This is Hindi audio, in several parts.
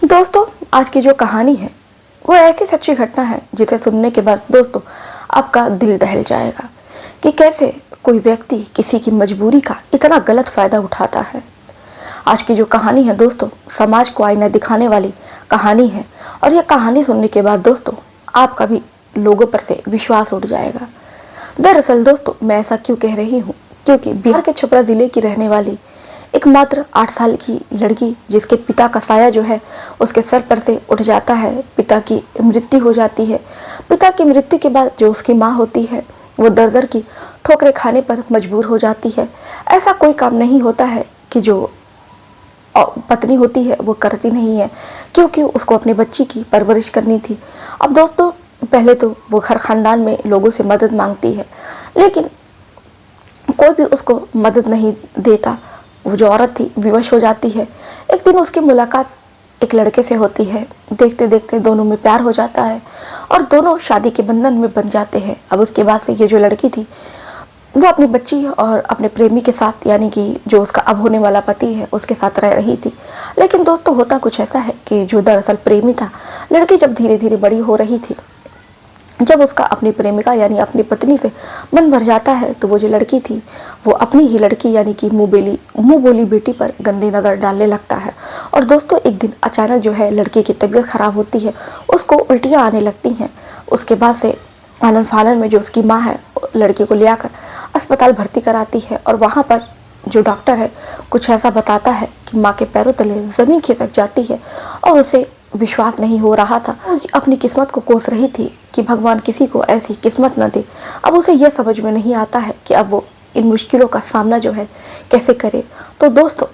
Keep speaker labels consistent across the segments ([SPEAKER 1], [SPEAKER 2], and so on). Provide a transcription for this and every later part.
[SPEAKER 1] दोस्तों, आज की जो कहानी है वो ऐसी सच्ची घटना है जिसे सुनने के बाद दोस्तों आपका दिल दहल जाएगा कि कैसे कोई व्यक्ति किसी की मजबूरी का इतना गलत फ़ायदा उठाता है। आज की जो कहानी है दोस्तों, समाज को आईना दिखाने वाली कहानी है और यह कहानी सुनने के बाद दोस्तों आपका भी लोगों पर से विश्वास उठ जाएगा। दरअसल दोस्तों, मैं ऐसा क्यों कह रही हूँ, क्योंकि बिहार के छपरा जिले की रहने वाली एक मात्र 8 साल की लड़की, जिसके पिता का साया जो है उसके सर पर से उठ जाता है, पिता की मृत्यु हो जाती है। पिता की मृत्यु के बाद जो उसकी माँ होती है वो दर दर की ठोकरें खाने पर मजबूर हो जाती है। ऐसा कोई काम नहीं होता है कि जो पत्नी होती है वो करती नहीं है, क्योंकि उसको अपने बच्ची की परवरिश करनी थी। अब दोस्तों, पहले तो वो घर खानदान में लोगों से मदद मांगती है, लेकिन कोई भी उसको मदद नहीं देता। वो जो औरत थी विवश हो जाती है। एक दिन उसकी मुलाकात एक लड़के से होती है। देखते देखते दोनों में प्यार हो जाता है और दोनों शादी के बंधन में बंध जाते हैं। अब उसके बाद से ये जो लड़की थी वो अपनी बच्ची और अपने प्रेमी के साथ, यानी कि जो उसका अब होने वाला पति है, उसके साथ रह रही थी। लेकिन दोस्तों, होता कुछ ऐसा है कि जो दरअसल प्रेमी था, लड़की जब धीरे धीरे बड़ी हो रही थी, जब उसका अपनी प्रेमिका यानी अपनी पत्नी से मन भर जाता है, तो वो जो लड़की थी वो अपनी ही लड़की यानी कि मुँह बोली बेटी पर गंदी नज़र डालने लगता है। और दोस्तों, एक दिन अचानक जो है लड़की की तबीयत खराब होती है, उसको उल्टियाँ आने लगती हैं। उसके बाद से आनन फानन में जो उसकी माँ है लड़की को ले आकर अस्पताल भर्ती कराती है और वहाँ पर जो डॉक्टर है कुछ ऐसा बताता है कि माँ के पैरों तले ज़मीन खिसक जाती है और उसे विश्वास नहीं हो रहा था। वो अपनी किस्मत को कोस रही थी कि भगवान किसी को ऐसी किस्मत न दे। अब उसे यह समझ में नहीं आता है कि अब वो इन मुश्किलों का सामना जो है कैसे करे। तो दोस्तों,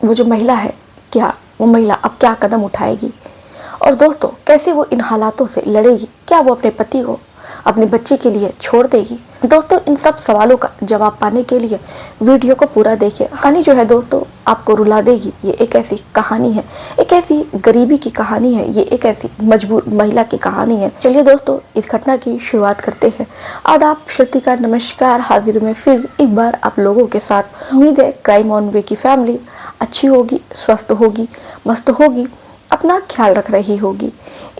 [SPEAKER 1] वो जो महिला है, क्या वो महिला अब क्या कदम उठाएगी और दोस्तों कैसे वो इन हालातों से लड़ेगी? क्या वो अपने पति को अपने बच्चे के लिए छोड़ देगी? दोस्तों, इन सब सवालों का जवाब पाने के लिए वीडियो को पूरा देखिए। कहानी जो है दोस्तों आपको रुला देगी। ये एक ऐसी कहानी है, एक ऐसी गरीबी की कहानी है, ये एक ऐसी मजबूर महिला की कहानी है। चलिए दोस्तों, इस घटना की शुरुआत करते हैं। आदाब, श्रुतिका, नमस्कार। हाजिर में फिर एक बार आप लोगों के साथ। उम्मीद है क्राइम ऑन वे की फैमिली अच्छी होगी, स्वस्थ होगी, मस्त होगी, अपना ख्याल रख रही होगी।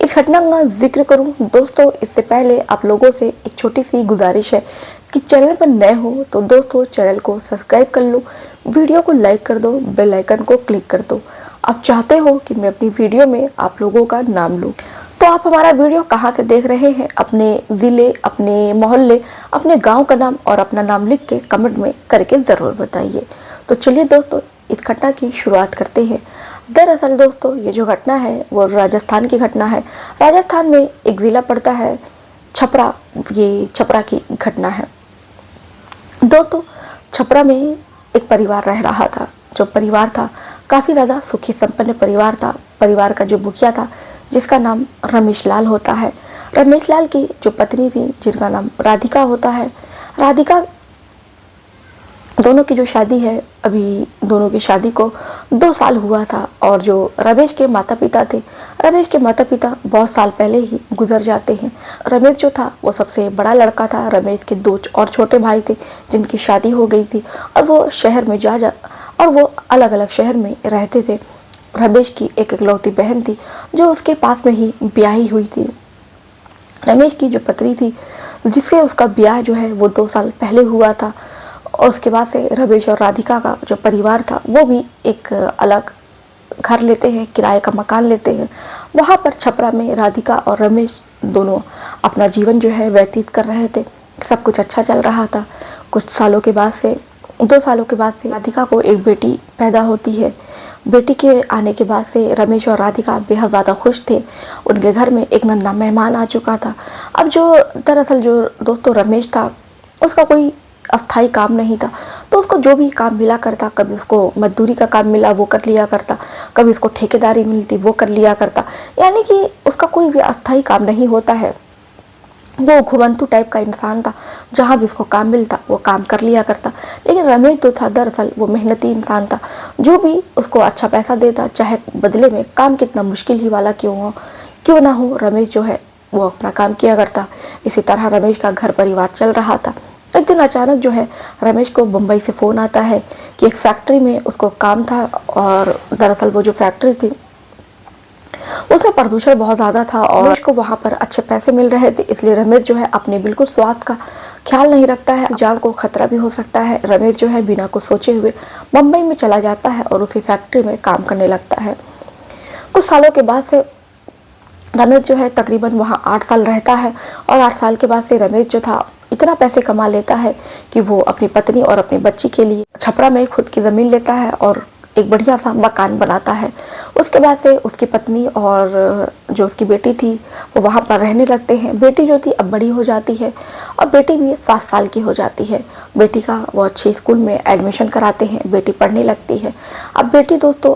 [SPEAKER 1] इस घटना का जिक्र करूं दोस्तों, इससे पहले आप लोगों से एक छोटी सी गुजारिश है कि चैनल पर नए हो तो दोस्तों चैनल को सब्सक्राइब कर लो, वीडियो को लाइक कर दो, बेल आइकन को क्लिक कर दो। आप चाहते हो कि मैं अपनी वीडियो में आप लोगों का नाम लूँ, तो आप हमारा वीडियो कहाँ से देख रहे हैं, अपने ज़िले, अपने मोहल्ले, अपने गाँव का नाम और अपना नाम लिख के कमेंट में करके ज़रूर बताइए। तो चलिए दोस्तों, इस घटना की शुरुआत करते हैं। दरअसल दोस्तों, ये जो घटना है वो राजस्थान की घटना है। राजस्थान में एक ज़िला पड़ता है छपरा, ये छपरा की घटना है। दोस्तों, छपरा में एक परिवार रह रहा था। जो परिवार था काफ़ी ज़्यादा सुखी संपन्न परिवार था। परिवार का जो मुखिया था, जिसका नाम रमेश लाल होता है। रमेश लाल की जो पत्नी थी, जिनका नाम राधिका होता है। राधिका, दोनों की जो शादी है, अभी दोनों की शादी को 2 साल हुआ था। और जो रमेश के माता पिता थे, रमेश के माता पिता बहुत साल पहले ही गुजर जाते हैं। रमेश जो था वो सबसे बड़ा लड़का था। रमेश के 2 और छोटे भाई थे जिनकी शादी हो गई थी और वो शहर में और वो अलग अलग शहर में रहते थे। रमेश की एक इकलौती बहन थी जो उसके पास में ही ब्याही हुई थी। रमेश की जो पत्नी थी, जिससे उसका ब्याह जो है वो 2 साल पहले हुआ था। और उसके बाद से रमेश और राधिका का जो परिवार था वो भी एक अलग घर लेते हैं, किराए का मकान लेते हैं। वहाँ पर छपरा में राधिका और रमेश दोनों अपना जीवन जो है व्यतीत कर रहे थे। सब कुछ अच्छा चल रहा था। कुछ सालों के बाद से 2 सालों के बाद से राधिका को एक बेटी पैदा होती है। बेटी के आने के बाद से रमेश और राधिका बेहद ज़्यादा खुश थे। उनके घर में एक नन्हा मेहमान आ चुका था। अब जो दरअसल जो दोस्तों रमेश था, उसका कोई अस्थाई काम नहीं था, तो उसको जो भी काम मिला करता, कभी उसको मजदूरी का काम मिला वो कर लिया करता, कभी उसको ठेकेदारी मिलती वो कर लिया करता। यानी कि उसका कोई भी अस्थाई काम नहीं होता है। वो घुमंतू टाइप का इंसान था, जहाँ भी उसको काम मिलता वो काम कर लिया करता। लेकिन रमेश जो था दरअसल वो मेहनती इंसान था। जो भी उसको अच्छा पैसा देता, चाहे बदले में काम कितना मुश्किल ही वाला क्यों ना हो, रमेश जो है वो अपना काम किया करता। इसी तरह रमेश का घर परिवार चल रहा था। एक दिन अचानक जो है रमेश को मुंबई से फ़ोन आता है कि एक फैक्ट्री में उसको काम था। और दरअसल वो जो फैक्ट्री थी उसमें प्रदूषण बहुत ज़्यादा था और रमेश को वहाँ पर अच्छे पैसे मिल रहे थे, इसलिए रमेश जो है अपने बिल्कुल स्वास्थ्य का ख्याल नहीं रखता है, जान को खतरा भी हो सकता है। रमेश जो है बिना कुछ सोचे हुए मुंबई में चला जाता है और उसी फैक्ट्री में काम करने लगता है। कुछ सालों के बाद से रमेश जो है तकरीबन वहाँ 8 साल रहता है और 8 साल के बाद से रमेश जो था इतना पैसे कमा लेता है कि वो अपनी पत्नी और अपनी बच्ची के लिए छपरा में खुद की ज़मीन लेता है और एक बढ़िया सा मकान बनाता है। उसके बाद से उसकी पत्नी और जो उसकी बेटी थी वो वहाँ पर रहने लगते हैं। बेटी जो थी अब बड़ी हो जाती है और बेटी भी 7 साल की हो जाती है। बेटी का वो अच्छे स्कूल में एडमिशन कराते हैं, बेटी पढ़ने लगती है। अब बेटी दोस्तों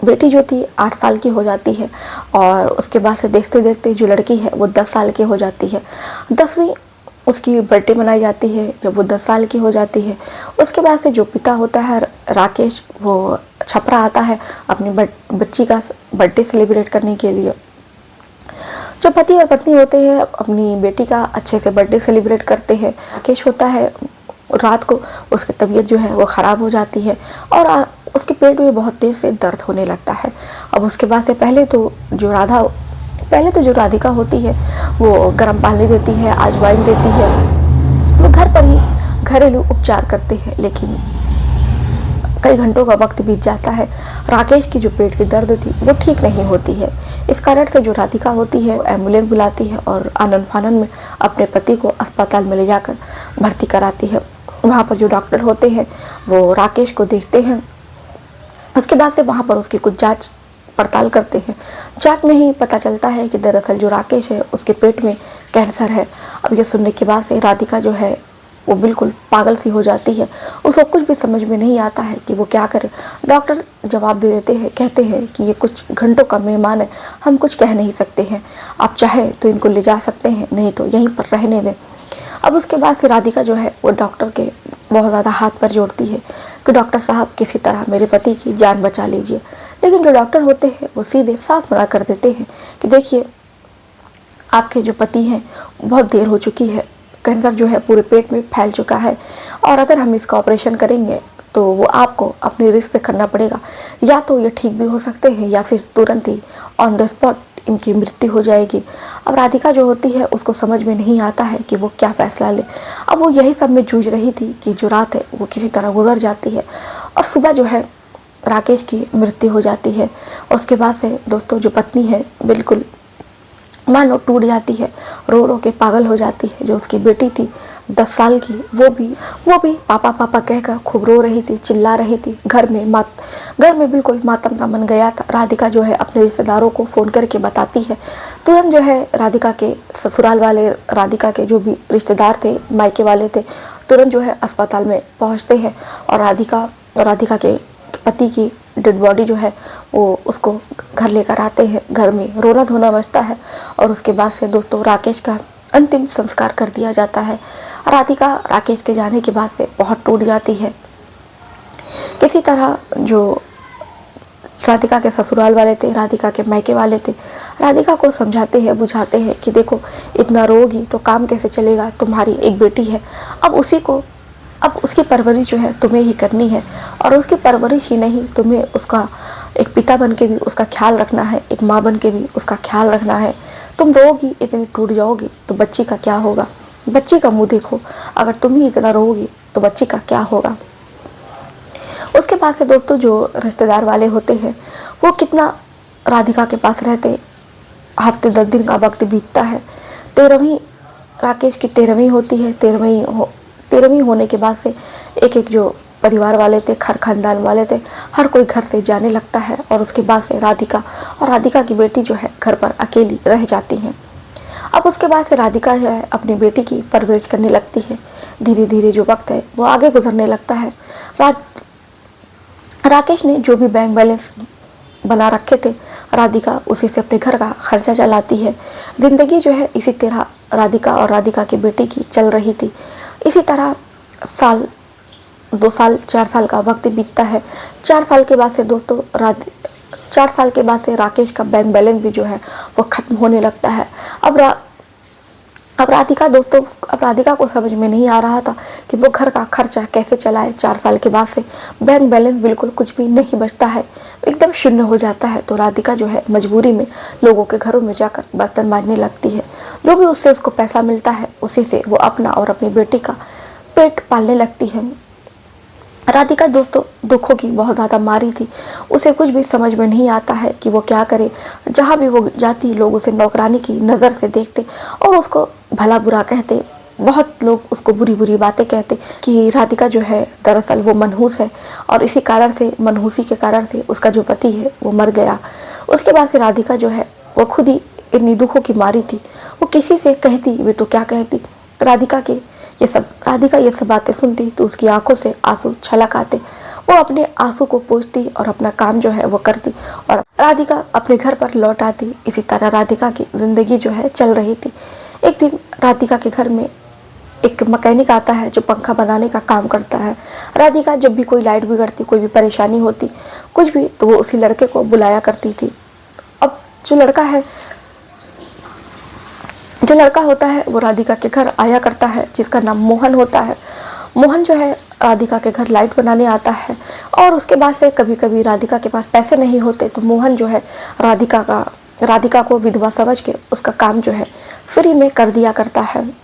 [SPEAKER 1] बेटी जो थी 8 साल की हो जाती है और उसके बाद से देखते देखते जो लड़की है वो 10 साल की हो जाती है। 10वीं उसकी बर्थडे मनाई जाती है जब वो 10 साल की हो जाती है। उसके बाद से जो पिता होता है राकेश, वो छपरा आता है अपनी बच्ची का बर्थडे सेलिब्रेट करने के लिए। जो पति और पत्नी होते हैं अपनी बेटी का अच्छे से बर्थडे सेलिब्रेट करते हैं। राकेश होता है रात को उसकी तबीयत जो है वो ख़राब हो जाती है और उसके पेट में बहुत तेज़ से दर्द होने लगता है। अब उसके बाद से पहले तो जो राधिका होती है वो गर्म पानी देती है, अजवाइन देती है, वो घर पर ही घरेलू उपचार करते हैं। लेकिन कई घंटों का वक्त बीत जाता है, राकेश की जो पेट की दर्द थी वो ठीक नहीं होती है। इस कारण से जो राधिका होती है एम्बुलेंस बुलाती है और आनन फानन में अपने पति को अस्पताल में ले जाकर भर्ती कराती है। वहाँ पर जो डॉक्टर होते हैं वो राकेश को देखते हैं। उसके बाद से वहाँ पर उसकी कुछ जांच पड़ताल करते हैं। जांच में ही पता चलता है कि दरअसल जो राकेश है उसके पेट में कैंसर है। अब ये सुनने के बाद से राधिका जो है वो बिल्कुल पागल सी हो जाती है। उसको कुछ भी समझ में नहीं आता है कि वो क्या करे। डॉक्टर जवाब दे देते हैं, कहते हैं कि ये कुछ घंटों का मेहमान है, हम कुछ कह नहीं सकते हैं, आप चाहें तो इनको ले जा सकते हैं, नहीं तो यहीं पर रहने दें। अब उसके बाद से राधिका जो है वो डॉक्टर के बहुत ज़्यादा हाथ पर जोड़ती है कि डॉक्टर साहब किसी तरह मेरे पति की जान बचा लीजिए। लेकिन जो डॉक्टर होते हैं वो सीधे साफ मना कर देते हैं कि देखिए आपके जो पति हैं बहुत देर हो चुकी है, कैंसर जो है पूरे पेट में फैल चुका है और अगर हम इसका ऑपरेशन करेंगे तो वो आपको अपने रिस्क पे करना पड़ेगा। या तो ये ठीक भी हो सकते हैं या फिर तुरंत ही ऑन द स्पॉट इनकी मृत्यु हो जाएगी। अब राधिका जो होती है उसको समझ में नहीं आता है कि वो क्या फ़ैसला ले। अब वो यही सब में जूझ रही थी कि जो रात है वो किसी तरह गुजर जाती है और सुबह जो है राकेश की मृत्यु हो जाती है। और उसके बाद से दोस्तों जो पत्नी है बिल्कुल मानो टूट जाती है, रो रो के पागल हो जाती है। जो उसकी बेटी थी 10 साल की वो भी पापा पापा कहकर खूब रो रही थी, चिल्ला रही थी। घर में बिल्कुल मातम सा मन गया था। राधिका जो है अपने रिश्तेदारों को फ़ोन करके बताती है। तुरंत जो है राधिका के ससुराल वाले, राधिका के जो भी रिश्तेदार थे, मायके वाले थे, तुरंत जो है अस्पताल में पहुंचते हैं और राधिका के पति की डेड बॉडी जो है वो उसको घर लेकर आते हैं। घर में रोना धोना मचता है और उसके बाद से दोस्तों राकेश का अंतिम संस्कार कर दिया जाता है। राधिका राकेश के जाने के बाद से बहुत टूट जाती है। किसी तरह जो राधिका के ससुराल वाले थे, राधिका के मायके वाले थे, राधिका को समझाते हैं, बुझाते हैं कि देखो इतना रोगी तो काम कैसे चलेगा, तुम्हारी एक बेटी है, अब उसकी परवरिश जो है तुम्हें ही करनी है। और उसकी परवरिश ही नहीं, तुम्हें उसका एक पिता बन के भी उसका ख्याल रखना है, एक माँ बन के भी उसका ख्याल रखना है। तुम रोगी, इतनी टूट जाओगी तो बच्ची का क्या होगा। बच्ची का मुंह देखो, अगर तुम ही इतना रोगी तो बच्ची का क्या होगा। उसके बाद से दोस्तों जो रिश्तेदार वाले होते हैं वो कितना राधिका के पास रहते। हफ्ते 10 दिन का वक्त बीतता है। 13वीं राकेश की 13वीं होती है। 13वीं होने के बाद से एक जो परिवार वाले थे, घर खानदान वाले थे, हर कोई घर से जाने लगता है और उसके बाद से राधिका की बेटी जो है घर पर अकेली रह जाती हैं। अब उसके बाद से राधिका जो है अपनी बेटी की परवरिश करने लगती है। धीरे धीरे जो वक्त है वो आगे गुजरने लगता है। राकेश ने जो भी बैंक बैलेंस बना रखे थे, राधिका उसी से अपने घर का खर्चा चलाती है। ज़िंदगी जो है इसी तरह राधिका और राधिका की बेटी की चल रही थी। इसी तरह 2 साल 4 साल का वक्त बीतता है। 4 साल के बाद से दोस्तों 4 साल के बाद से राकेश का बैंक बैलेंस भी जो है वो ख़त्म होने लगता है। अब राधिका को समझ में नहीं आ रहा था कि वो घर का खर्चा कैसे चलाए। 4 साल के बाद से बैंक बैलेंस बिल्कुल कुछ भी नहीं बचता है, एकदम शून्य हो जाता है। तो राधिका जो है मजबूरी में लोगों के घरों में जाकर बर्तन मांजने लगती है। जो भी उससे उसको पैसा मिलता है उसी से वो अपना और अपनी बेटी का पेट पालने लगती है। राधिका दोस्तों दुखों की बहुत ज़्यादा मारी थी, उसे कुछ भी समझ में नहीं आता है कि वो क्या करे। जहाँ भी वो जाती लोग उसे नौकरानी की नज़र से देखते और उसको भला बुरा कहते। बहुत लोग उसको बुरी बुरी बातें कहते कि राधिका जो है दरअसल वो मनहूस है और इसी कारण से, मनहूसी के कारण से उसका जो पति है वो मर गया। उसके बाद से राधिका जो है वो खुद ही इतनी दुखों की मारी थी, वो किसी से कहती वे तो क्या कहती। राधिका ये सब बातें सुनती तो उसकी आंखों से आंसू छलक आते। वो अपने आंसू को पोंछती और अपना काम जो है वो करती और राधिका अपने घर पर लौट आती। इसी तरह राधिका की जिंदगी जो है चल रही थी। एक दिन राधिका के घर में एक मैकेनिक आता है जो पंखा बनाने का काम करता है। राधिका जब भी कोई लाइट बिगड़ती, कोई भी परेशानी होती, कुछ भी, तो वो उसी लड़के को बुलाया करती थी। अब जो लड़का होता है वो राधिका के घर आया करता है, जिसका नाम मोहन होता है। मोहन जो है राधिका के घर लाइट बनाने आता है और उसके बाद से कभी कभी राधिका के पास पैसे नहीं होते तो मोहन जो है राधिका को विधवा समझ के उसका काम जो है फ्री में कर दिया करता है।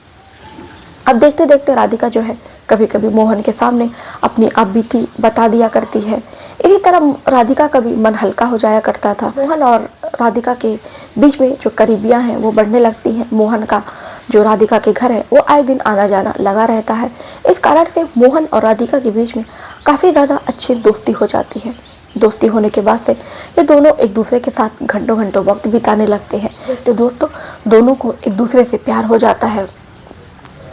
[SPEAKER 1] अब देखते देखते राधिका जो है कभी कभी मोहन के सामने अपनी आप बीती बता दिया करती है। इसी तरह राधिका का भी मन हल्का हो जाया करता था। मोहन और राधिका के बीच में जो करीबियां हैं वो बढ़ने लगती हैं। मोहन का जो राधिका के घर है वो आए दिन आना जाना लगा रहता है। इस कारण से मोहन और राधिका के बीच में काफ़ी ज़्यादा अच्छी दोस्ती हो जाती है। दोस्ती होने के बाद से ये दोनों एक दूसरे के साथ घंटों घंटों वक्त बिताने लगते हैं। तो दोस्तों दोनों को एक दूसरे से प्यार हो जाता है।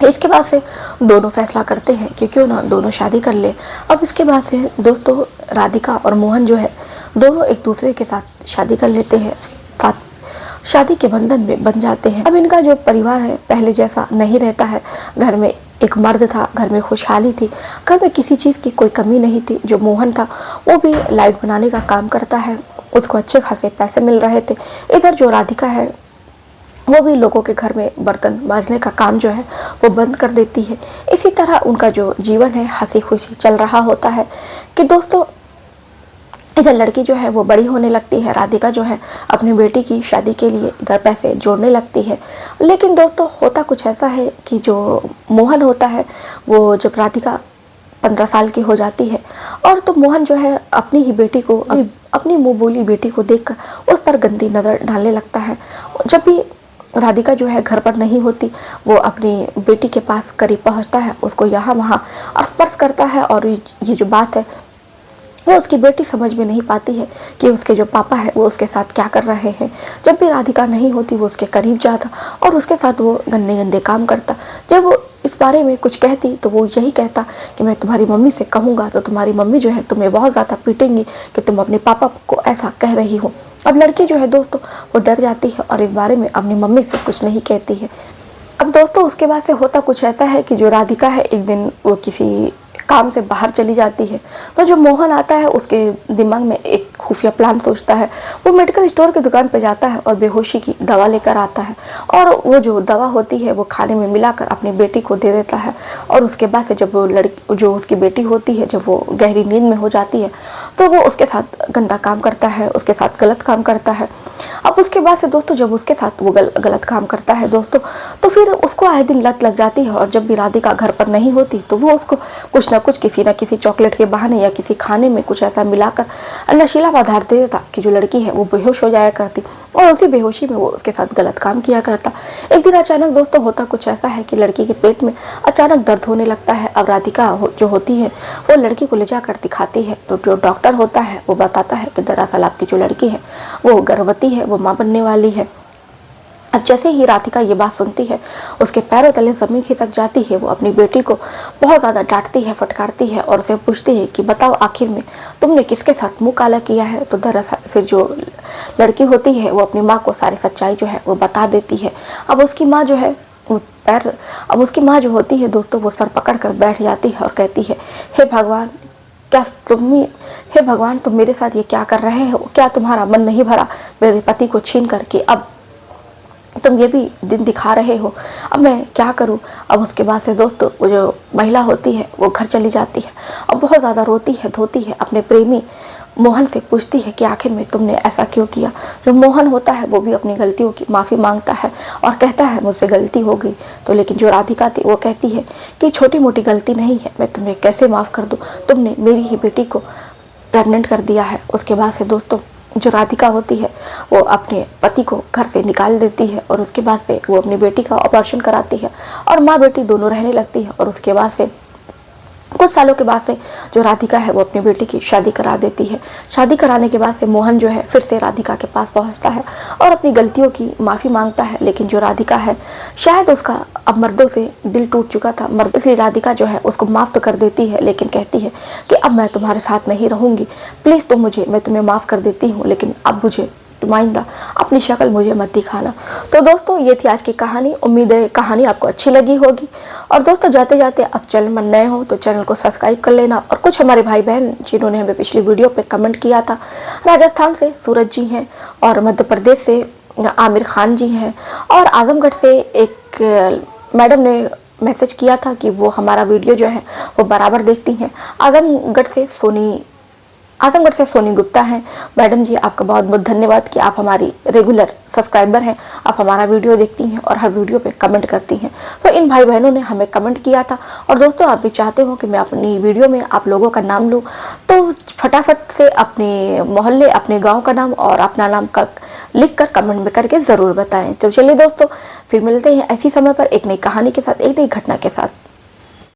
[SPEAKER 1] इसके बाद से दोनों फैसला करते हैं कि क्यों ना दोनों शादी कर ले। अब इसके बाद से दोस्तों राधिका और मोहन जो है दोनों एक दूसरे के साथ शादी कर लेते हैं, साथ शादी के बंधन में बन जाते हैं। अब इनका जो परिवार है पहले जैसा नहीं रहता है। घर में एक मर्द था, घर में खुशहाली थी, घर में किसी चीज़ की कोई कमी नहीं थी। जो मोहन था वो भी लाइट बनाने का काम करता है, उसको अच्छे खासे पैसे मिल रहे थे। इधर जो राधिका है वो भी लोगों के घर में बर्तन मांजने का काम जो है वो बंद कर देती है। इसी तरह उनका जो जीवन है हंसी खुशी चल रहा होता है कि दोस्तों इधर लड़की जो है वो बड़ी होने लगती है। राधिका जो है अपनी बेटी की शादी के लिए इधर पैसे जोड़ने लगती है। लेकिन दोस्तों होता कुछ ऐसा है कि जो मोहन होता है वो जब राधिका 15 साल की हो जाती है और तो मोहन जो है अपनी ही बेटी को, अपनी मुँह बोली बेटी को देखकर उस पर गंदी नज़र डालने लगता है। जब भी राधिका जो है घर पर नहीं होती वो अपनी बेटी के पास करीब पहुंचता है, उसको यहाँ वहाँ स्पर्श करता है और ये जो बात है वो उसकी बेटी समझ में नहीं पाती है कि उसके जो पापा है वो उसके साथ क्या कर रहे हैं। जब भी राधिका नहीं होती वो उसके करीब जाता और उसके साथ वो गंदे गंदे काम करता। जब वो इस बारे में कुछ कहती तो वो यही कहता कि मैं तुम्हारी मम्मी से कहूँगा तो तुम्हारी मम्मी जो है तुम्हें बहुत ज़्यादा पीटेंगी कि तुम अपने पापा को ऐसा कह रही हो। अब लड़की जो है दोस्तों वो डर जाती है और इस बारे में अपनी मम्मी से कुछ नहीं कहती है। अब दोस्तों उसके बाद से होता कुछ ऐसा है कि जो राधिका है एक दिन वो किसी काम से बाहर चली जाती है तो जो मोहन आता है उसके दिमाग में एक खुफिया प्लान सोचता है। वो मेडिकल स्टोर की दुकान पर जाता है और बेहोशी की दवा लेकर आता है और वो जो दवा होती है वो खाने में मिलाकर अपनी बेटी को दे देता है। और उसके बाद से जब वो लड़की जो उसकी बेटी होती है जब वो गहरी नींद में हो जाती है तो वो उसके साथ गंदा काम करता है, उसके साथ गलत काम करता है। अब उसके बाद से दोस्तों जब उसके साथ वो गलत काम करता है दोस्तों तो फिर उसको आए दिन लत लग जाती है और जब भी राधिका घर पर नहीं होती तो वो उसको कुछ ना कुछ किसी न किसी चॉकलेट के बहाने या किसी खाने में कुछ ऐसा मिलाकर नशीला पदार्थ दे देता कि जो लड़की है वो बेहोश हो जाया करती और उसी बेहोशी में वो उसके साथ गलत काम किया करता। एक दिन अचानक दोस्तों होता कुछ ऐसा है कि लड़की के पेट में अचानक दर्द होने लगता है। अब राधिका जो होती है वो लड़की को ले जाकर दिखाती है तो जो डॉक्टर होता है वो बताता है कि दरअसल आपकी जो लड़की है वो गर्भवती है, वो माँ बनने वाली है। अब जैसे ही राधिका ये बात सुनती है उसके पैरों तले ज़मीन खिसक जाती है। वो अपनी बेटी को बहुत ज़्यादा डांटती है, फटकारती है और उसे पूछती है कि बताओ आखिर में तुमने किसके साथ मुँह काला किया है। तो दरअसल फिर जो लड़की होती है वो अपनी माँ को सारी सच्चाई जो है वो बता देती है। अब उसकी माँ जो है अब उसकी माँ जो होती है दोस्तों वो सर पकड़ कर बैठ जाती है और कहती है हे भगवान तुम मेरे साथ ये क्या कर रहे हो। क्या तुम्हारा मन नहीं भरा मेरे पति को छीन कर कि अब तुम ये भी दिन दिखा रहे हो, अब मैं क्या करूं। अब उसके बाद से दोस्तों वो जो महिला होती है वो घर चली जाती है और बहुत ज़्यादा रोती है धोती है, अपने प्रेमी मोहन से पूछती है कि आखिर में तुमने ऐसा क्यों किया। जो मोहन होता है वो भी अपनी गलतियों की माफ़ी मांगता है और कहता है मुझसे गलती हो गई। तो लेकिन जो राधिका थी वो कहती है कि छोटी मोटी गलती नहीं है, मैं तुम्हें कैसे माफ़ कर दूँ, तुमने मेरी ही बेटी को प्रेग्नेंट कर दिया है। उसके बाद से दोस्तों जो राधिका होती है वो अपने पति को घर से निकाल देती है और उसके बाद से वो अपनी बेटी का ऑपरेशन कराती है और माँ बेटी दोनों रहने लगती है। और उसके बाद से कुछ सालों के बाद से जो राधिका है वो अपनी बेटी की शादी करा देती है। शादी कराने के बाद से मोहन जो है फिर से राधिका के पास पहुंचता है और अपनी गलतियों की माफ़ी मांगता है। लेकिन जो राधिका है शायद उसका अब मर्दों से दिल टूट चुका था मर्द, इसलिए राधिका जो है उसको माफ़ तो कर देती है लेकिन कहती है कि अब मैं तुम्हारे साथ नहीं रहूँगी, प्लीज़ तुम मुझे, मैं तुम्हें माफ़ कर देती हूँ लेकिन अब मुझे नुमाइंदा अपनी शक्ल मुझे मत दिखाना। तो दोस्तों ये थी आज की कहानी। उम्मीद है कहानी आपको अच्छी लगी होगी। और दोस्तों जाते जाते अब चैनल में नए हो तो चैनल को सब्सक्राइब कर लेना। और कुछ हमारे भाई बहन जिन्होंने हमें पिछली वीडियो पे कमेंट किया था, राजस्थान से सूरज जी हैं और मध्य प्रदेश से आमिर खान जी हैं और आजमगढ़ से एक मैडम ने मैसेज किया था कि वो हमारा वीडियो जो है वो बराबर देखती हैं। आजमगढ़ से सोनी गुप्ता हैं। मैडम जी आपका बहुत बहुत धन्यवाद कि आप हमारी रेगुलर सब्सक्राइबर हैं, आप हमारा वीडियो देखती हैं और हर वीडियो पे कमेंट करती हैं। तो इन भाई बहनों ने हमें कमेंट किया था और दोस्तों आप भी चाहते हो कि मैं अपनी वीडियो में आप लोगों का नाम लूँ तो फटाफट से अपने मोहल्ले, अपने गाँव का नाम और अपना नाम का लिख कर कमेंट में करके ज़रूर बताएँ। तो चलिए दोस्तों फिर मिलते हैं ऐसी समय पर एक नई कहानी के साथ, एक नई घटना के साथ।